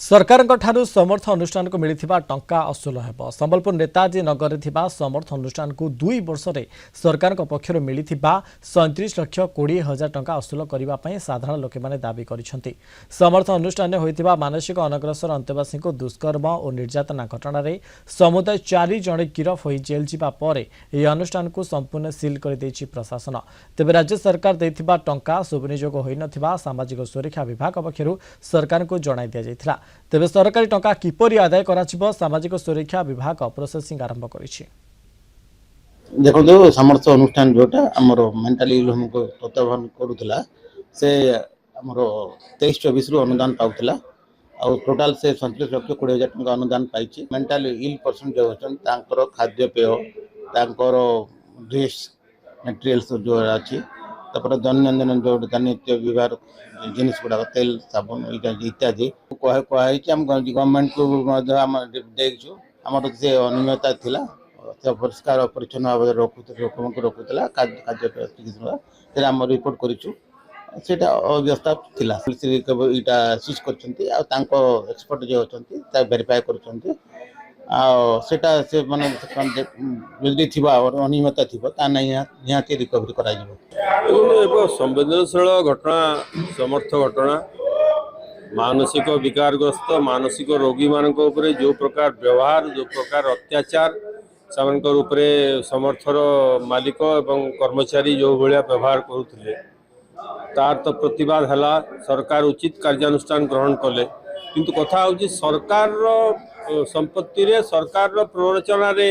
सरकार समर्थ अनुष्ठान को मिलता टंका असुल हेब संबलपुर नेताजी नगर में समर्थ अनुष्ठान को 2 वर्ष में सरकार पक्षर मिलता 37,20,000 टंका असुल करने साधारण लोक मैंने दावी कर समर्थ अनुष्ठान होता मानसिक अनग्रसर अंतेवासी को दुष्कर्म और निर्यातना घटना समुदाय 4 जन गिरफ हो जेल जापर यह अनुष्ठान को संपूर्ण सिल कर प्रशासन तेज राज्य सरकार देथिबा टंका सुविनियोग हो न सामाजिक सुरक्षा विभाग पक्षर सरकार को जणाई दिया तेज सरकारी टंका किपरि आदाय करा सामाजिक सुरक्षा विभाग प्रोसेसिंग आरंभ करिछि। देखो सामर्थ अनुष्ठान जोटा आमर मेंटाल इल होम को तत्वावधान करूला से आमर 23-24 अनुदान पाउला आ टोटाल से 37,20,000 टंका अनुदान पाई मेंटाल इल पर्सन जो अच्छा खाद्यपेय ड्रेस मटेरियल्स जो अच्छी दैनंदिन जो दानित्य व्यवहार जिनिस गुड़ा तेल साबुन इत्यादि गवर्नमेंट को देखु आम से अनियमितता थिला परिष्कार परिच्छन्न भाव लोक रखुला खाद्यपेय आम रिपोर्ट करूँ अव्यवस्था थिला इटा सीज कर एक्सपर्ट जो अच्छा वेरीफाई कर से माने अनियमितता थी निहाती रिकवरी करा संवेदनशील घटना समर्थ घटना मानसिक विकारग्रस्त मानसिक रोगी मान जो प्रकार व्यवहार जो प्रकार अत्याचार से समर्थर मालिक एवं कर्मचारी जो भाया व्यवहार करुले तार तो प्रतिवाद है सरकार उचित कार्यानुष्ठान ग्रहण कले किंतु कथा हूँ सरकार संपत्ति रे सरकार प्ररोचना रे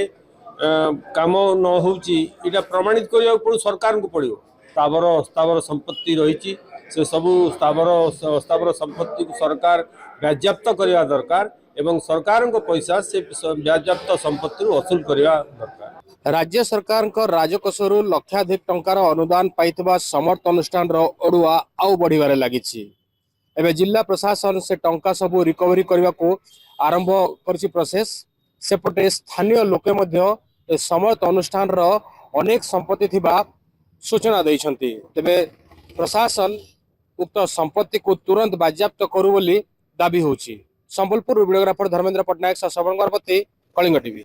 काम न होटा प्रमाणित करने पड़ो सरकार को पड़ो स्थावर अस्थावर संपत्ति रही से सबू स्थावर अस्थावर संपत्ति को सरकार बाज्याप्त करने दरकार एवं सरकार को पैसा से बाज्याप्त संपत्ति वसूल करने दरकार। राज्य सरकार राजकोषर लक्षाधिक टंकार अनुदान पाइथिबा समर्थ अनुष्ठान अड़ुआ आउ बढ़िबारे लागिछि। एबे जिला प्रशासन से टंका सबू रिकवरी करने को आरंभ करछि प्रोसेस सेपटे स्थानीय लोके मध्य समर्थ अनुष्ठान अनेक संपत्ति थिबा सूचना दैछन्ति तेबे प्रशासन उक्त संपत्ति को तुरंत बाज्याप्त करू बोली दाबी होछि। संबलपुर वीडियोग्राफर धर्मेंद्र पटनायक श्रवण गणपति कलिंग टीवी।